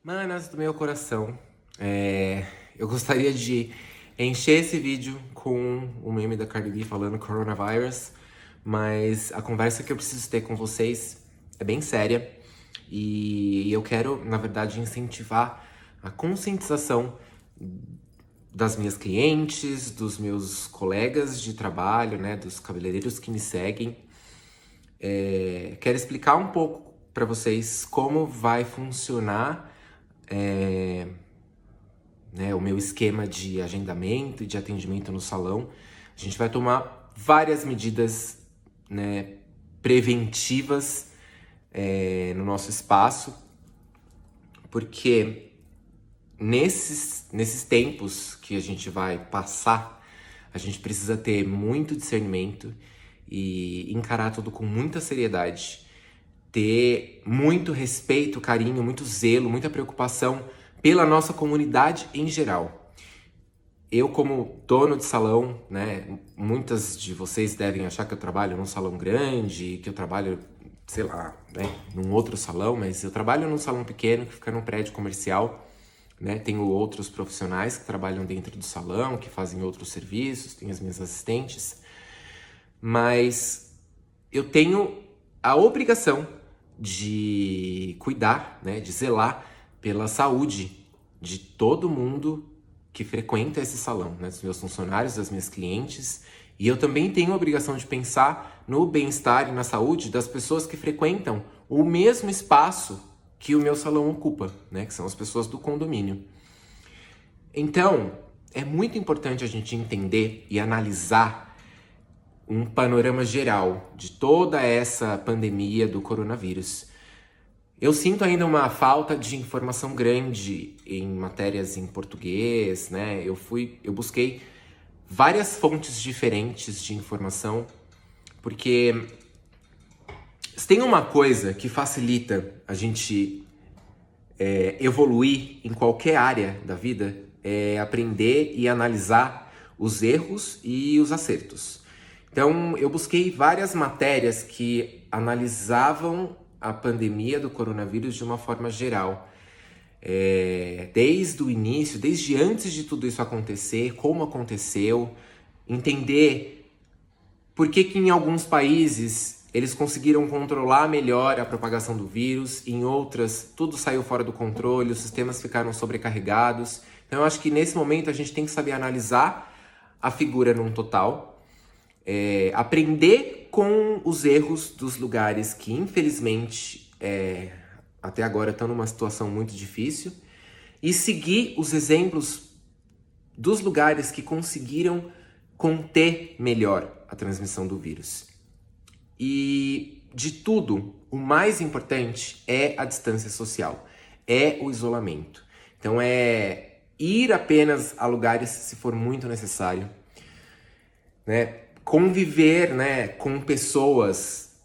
Manas do meu coração, eu gostaria de encher esse vídeo com o meme da Cardi B falando coronavirus, mas a conversa que eu preciso ter com vocês é bem séria e eu quero, na verdade, incentivar a conscientização das minhas clientes, dos meus colegas de trabalho, né, dos cabeleireiros que me seguem. Quero explicar um pouco para vocês como vai funcionar o meu esquema de agendamento e de atendimento no salão. A gente vai tomar várias medidas, né, preventivas no nosso espaço, porque nesses tempos que a gente vai passar, a gente precisa ter muito discernimento e encarar tudo com muita seriedade, ter muito respeito, carinho, muito zelo, muita preocupação pela nossa comunidade em geral. Eu, como dono de salão, né, muitas de vocês devem achar que eu trabalho num salão grande, que eu trabalho, sei lá, né, num outro salão, mas eu trabalho num salão pequeno que fica num prédio comercial, né, tenho outros profissionais que trabalham dentro do salão, que fazem outros serviços, tenho as minhas assistentes, mas eu tenho a obrigação de cuidar, né, de zelar pela saúde de todo mundo que frequenta esse salão, né, dos meus funcionários, das minhas clientes, e eu também tenho a obrigação de pensar no bem-estar e na saúde das pessoas que frequentam o mesmo espaço que o meu salão ocupa, né, que são as pessoas do condomínio. Então, é muito importante a gente entender e analisar um panorama geral de toda essa pandemia do coronavírus. Eu sinto ainda uma falta de informação grande em matérias em português, né? Eu busquei várias fontes diferentes de informação, porque se tem uma coisa que facilita a gente evoluir em qualquer área da vida, é aprender e analisar os erros e os acertos. Então, eu busquei várias matérias que analisavam a pandemia do coronavírus de uma forma geral. Desde o início, desde antes de tudo isso acontecer, como aconteceu, entender por que em alguns países eles conseguiram controlar melhor a propagação do vírus, em outras tudo saiu fora do controle, os sistemas ficaram sobrecarregados. Então, eu acho que nesse momento a gente tem que saber analisar a figura num total, aprender com os erros dos lugares que, infelizmente, até agora estão numa situação muito difícil e seguir os exemplos dos lugares que conseguiram conter melhor a transmissão do vírus. E, de tudo, o mais importante é a distância social, é o isolamento. Então, é ir apenas a lugares se for muito necessário, né? Conviver, né, com pessoas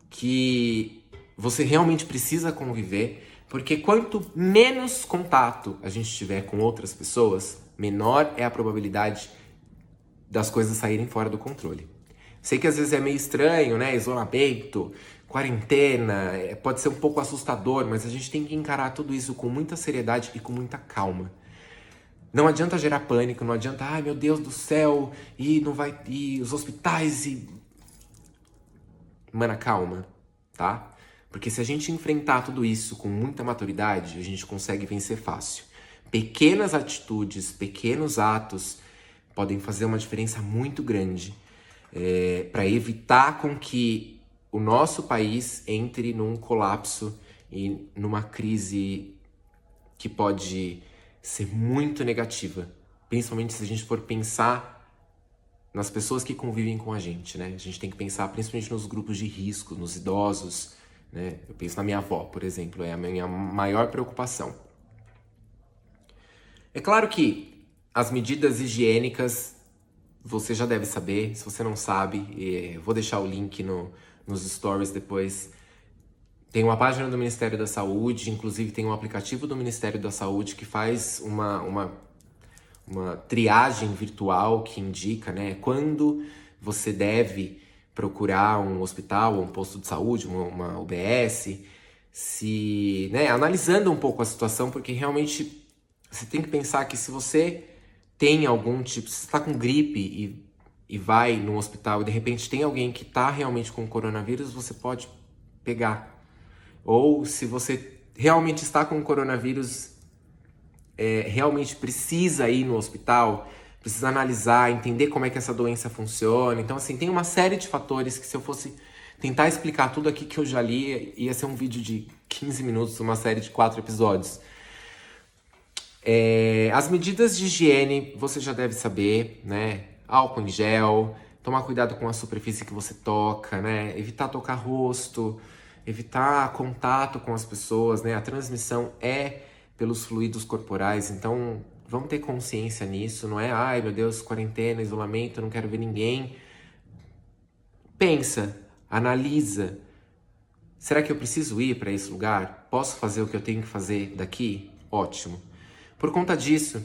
que você realmente precisa conviver, porque quanto menos contato a gente tiver com outras pessoas, menor é a probabilidade das coisas saírem fora do controle. Sei que às vezes é meio estranho, né, isolamento, quarentena, pode ser um pouco assustador, mas a gente tem que encarar tudo isso com muita seriedade e com muita calma. Não adianta gerar pânico, não adianta, ai meu Deus do céu, e não vai, e os hospitais, e... Mana, calma, tá? Porque se a gente enfrentar tudo isso com muita maturidade, a gente consegue vencer fácil. Pequenas atitudes, pequenos atos podem fazer uma diferença muito grande para evitar com que o nosso país entre num colapso e numa crise que pode ser muito negativa, principalmente se a gente for pensar nas pessoas que convivem com a gente, né? A gente tem que pensar principalmente nos grupos de risco, nos idosos, né? Eu penso na minha avó, por exemplo, é a minha maior preocupação. É claro que as medidas higiênicas você já deve saber. Se você não sabe, vou deixar o link nos stories depois. Tem uma página do Ministério da Saúde, inclusive tem um aplicativo do Ministério da Saúde que faz uma triagem virtual que indica, né, quando você deve procurar um hospital, um posto de saúde, uma UBS, né, analisando um pouco a situação, porque realmente você tem que pensar que se você tem algum tipo, se você está com gripe e vai no hospital e de repente tem alguém que está realmente com coronavírus, você pode pegar. Ou se você realmente está com coronavírus, realmente precisa ir no hospital, precisa analisar, entender como é que essa doença funciona. Então, assim, tem uma série de fatores que se eu fosse tentar explicar tudo aqui que eu já li, ia ser um vídeo de 15 minutos, uma série de 4 episódios. As medidas de higiene, você já deve saber, né? Álcool em gel, tomar cuidado com a superfície que você toca, né? Evitar tocar rosto, evitar contato com as pessoas, né? A transmissão é pelos fluidos corporais, então vamos ter consciência nisso, não é? Ai, meu Deus, quarentena, isolamento, não quero ver ninguém. Pensa, analisa. Será que eu preciso ir para esse lugar? Posso fazer o que eu tenho que fazer daqui? Ótimo. Por conta disso,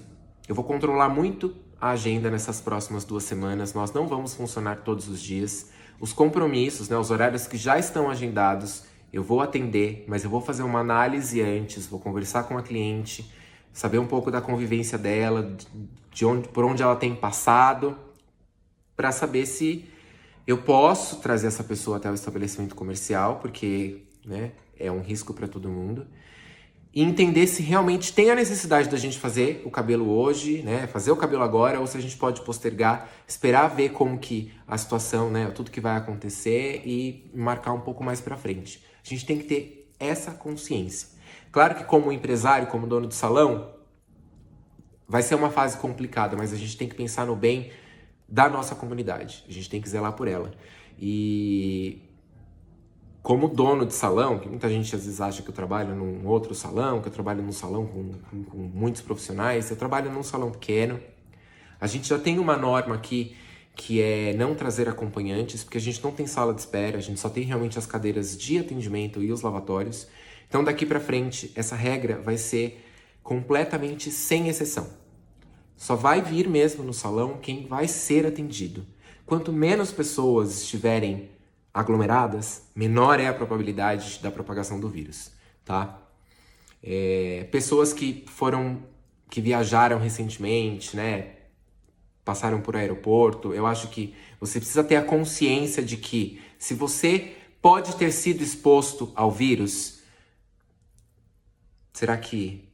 eu vou controlar muito a agenda nessas próximas 2 semanas. Nós não vamos funcionar todos os dias. Os compromissos, né, os horários que já estão agendados, eu vou atender, mas eu vou fazer uma análise antes, vou conversar com a cliente, saber um pouco da convivência dela, por onde ela tem passado, para saber se eu posso trazer essa pessoa até o estabelecimento comercial, porque, né, é um risco para todo mundo. E entender se realmente tem a necessidade da gente fazer o cabelo hoje, né, fazer o cabelo agora, ou se a gente pode postergar, esperar ver como que a situação, né, tudo que vai acontecer e marcar um pouco mais para frente. A gente tem que ter essa consciência. Claro que como empresário, como dono de salão, vai ser uma fase complicada, mas a gente tem que pensar no bem da nossa comunidade. A gente tem que zelar por ela. E como dono de salão, que muita gente às vezes acha que eu trabalho num outro salão, que eu trabalho num salão com muitos profissionais, eu trabalho num salão pequeno. A gente já tem uma norma aqui que é não trazer acompanhantes, porque a gente não tem sala de espera, a gente só tem realmente as cadeiras de atendimento e os lavatórios. Então daqui para frente, essa regra vai ser completamente sem exceção. Só vai vir mesmo no salão quem vai ser atendido. Quanto menos pessoas estiverem aglomeradas, menor é a probabilidade da propagação do vírus, tá? Pessoas que viajaram recentemente, né? Passaram por aeroporto, eu acho que você precisa ter a consciência de que se você pode ter sido exposto ao vírus, será que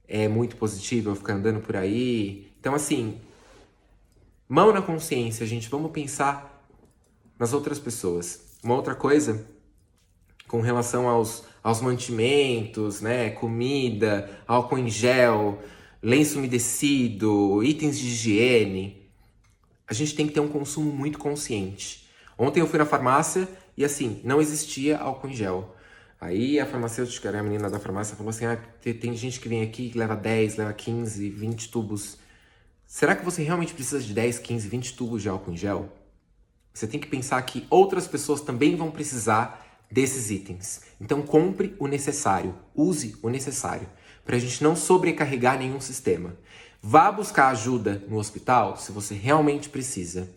é muito positivo eu ficar andando por aí? Então, assim, mão na consciência, gente, vamos pensar nas outras pessoas. Uma outra coisa, com relação aos mantimentos, né, comida, álcool em gel, lenço umedecido, itens de higiene, a gente tem que ter um consumo muito consciente. Ontem eu fui na farmácia e, assim, não existia álcool em gel. Aí a farmacêutica, a menina da farmácia, falou assim, tem gente que vem aqui que leva 10, leva 15, 20 tubos. Será que você realmente precisa de 10, 15, 20 tubos de álcool em gel? Você tem que pensar que outras pessoas também vão precisar desses itens. Então compre o necessário, use o necessário, para a gente não sobrecarregar nenhum sistema. Vá buscar ajuda no hospital se você realmente precisa.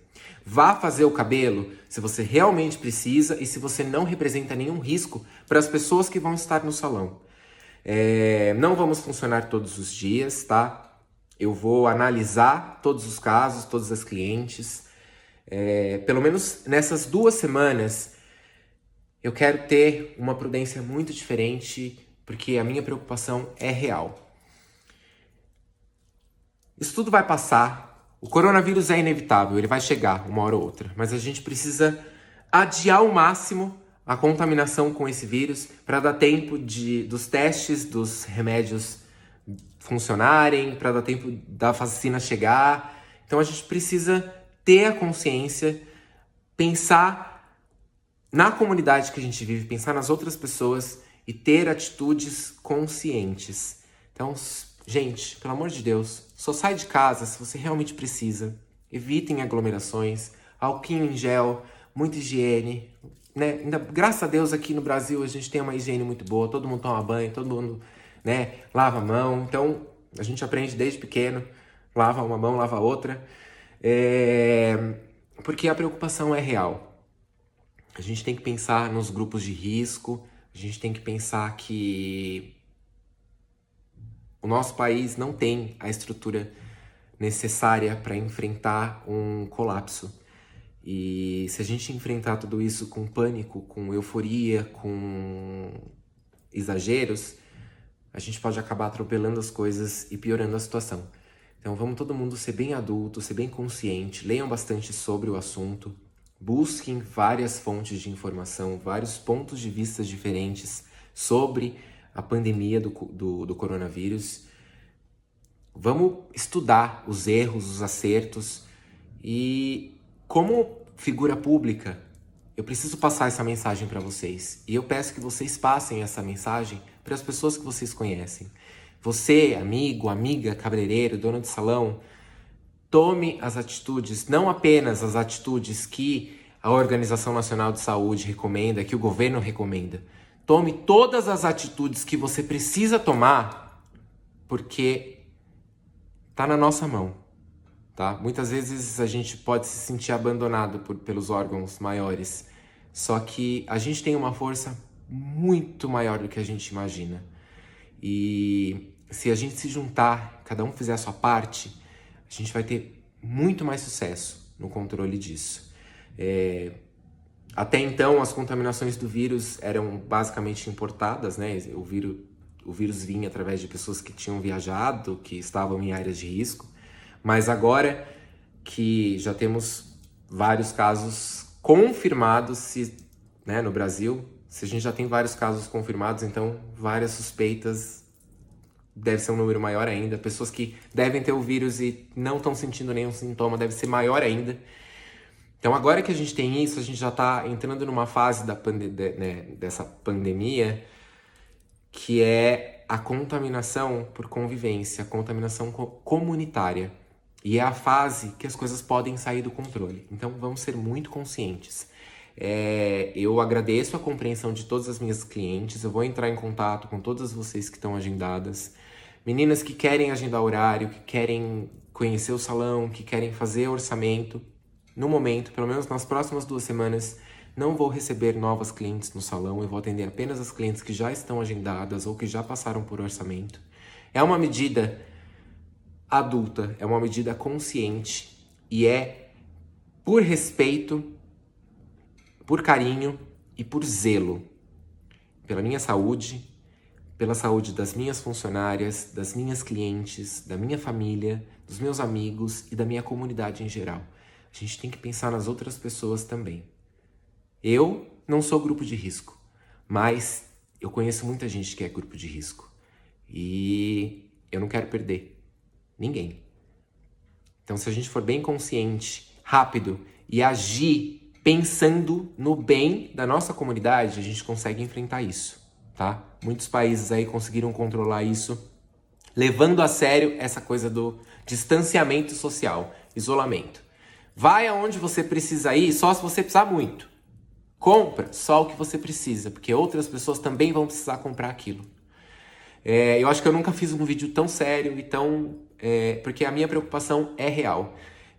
Vá fazer o cabelo se você realmente precisa e se você não representa nenhum risco para as pessoas que vão estar no salão. Não vamos funcionar todos os dias, tá? Eu vou analisar todos os casos, todas as clientes. Pelo menos nessas 2 semanas, eu quero ter uma prudência muito diferente, porque a minha preocupação é real. Isso tudo vai passar. O coronavírus é inevitável, ele vai chegar uma hora ou outra, mas a gente precisa adiar ao máximo a contaminação com esse vírus para dar tempo dos testes, dos remédios funcionarem, para dar tempo da vacina chegar. Então a gente precisa ter a consciência, pensar na comunidade que a gente vive, pensar nas outras pessoas e ter atitudes conscientes. Então, gente, pelo amor de Deus, só sai de casa se você realmente precisa. Evitem aglomerações, álcool em gel, muita higiene, né? Ainda, graças a Deus aqui no Brasil a gente tem uma higiene muito boa, todo mundo toma banho, todo mundo, né, lava a mão. Então a gente aprende desde pequeno, lava uma mão, lava a outra, porque a preocupação é real. A gente tem que pensar nos grupos de risco, A gente tem que pensar que o nosso país não tem a estrutura necessária para enfrentar um colapso. E se a gente enfrentar tudo isso com pânico, com euforia, com exageros, a gente pode acabar atropelando as coisas e piorando a situação. Então vamos todo mundo ser bem adulto, ser bem consciente, leiam bastante sobre o assunto, busquem várias fontes de informação, vários pontos de vista diferentes sobre a pandemia do coronavírus. Vamos estudar os erros, os acertos e, como figura pública, eu preciso passar essa mensagem para vocês. E eu peço que vocês passem essa mensagem para as pessoas que vocês conhecem. Você, amigo, amiga, cabeleireiro, dono de salão, tome as atitudes, não apenas as atitudes que a Organização Nacional de Saúde recomenda, que o governo recomenda. Tome todas as atitudes que você precisa tomar, porque tá na nossa mão, tá? Muitas vezes a gente pode se sentir abandonado pelos órgãos maiores, só que a gente tem uma força muito maior do que a gente imagina. E se a gente se juntar, cada um fizer a sua parte, a gente vai ter muito mais sucesso no controle disso. Até então, as contaminações do vírus eram basicamente importadas, né? O vírus vinha através de pessoas que tinham viajado, que estavam em áreas de risco. Mas agora que já temos vários casos confirmados, né, no Brasil, se a gente já tem vários casos confirmados, então várias suspeitas, deve ser um número maior ainda. Pessoas que devem ter o vírus e não estão sentindo nenhum sintoma, deve ser maior ainda. Então agora que a gente tem isso, a gente já está entrando numa fase dessa pandemia, que é a contaminação por convivência, a contaminação comunitária. E é a fase que as coisas podem sair do controle. Então vamos ser muito conscientes. Eu agradeço a compreensão de todas as minhas clientes, eu vou entrar em contato com todas vocês que estão agendadas. Meninas que querem agendar horário, que querem conhecer o salão, que querem fazer orçamento. No momento, pelo menos nas próximas 2 semanas, não vou receber novas clientes no salão, eu vou atender apenas as clientes que já estão agendadas ou que já passaram por orçamento. É uma medida adulta, é uma medida consciente e é por respeito, por carinho e por zelo pela minha saúde, pela saúde das minhas funcionárias, das minhas clientes, da minha família, dos meus amigos e da minha comunidade em geral. A gente tem que pensar nas outras pessoas também. Eu não sou grupo de risco, mas eu conheço muita gente que é grupo de risco. E eu não quero perder ninguém. Então, se a gente for bem consciente, rápido e agir pensando no bem da nossa comunidade, a gente consegue enfrentar isso, tá? Muitos países aí conseguiram controlar isso, levando a sério essa coisa do distanciamento social, isolamento. Vai aonde você precisa ir só se você precisar muito. Compra só o que você precisa, porque outras pessoas também vão precisar comprar aquilo. Eu acho que eu nunca fiz um vídeo tão sério e tão... porque a minha preocupação é real.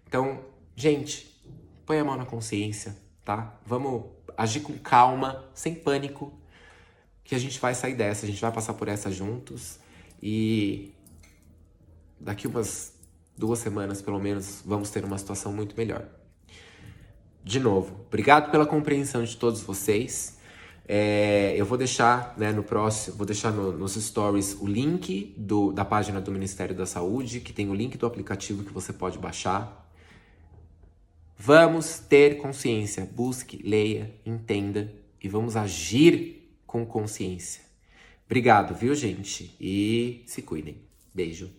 Então, gente, põe a mão na consciência, tá? Vamos agir com calma, sem pânico, que a gente vai sair dessa, a gente vai passar por essa juntos e daqui umas 2 semanas, pelo menos, vamos ter uma situação muito melhor. De novo, obrigado pela compreensão de todos vocês. Eu vou deixar, né, vou deixar nos stories o link da página do Ministério da Saúde, que tem o link do aplicativo que você pode baixar. Vamos ter consciência, busque, leia, entenda e vamos agir com consciência. Obrigado, viu, gente? E se cuidem. Beijo.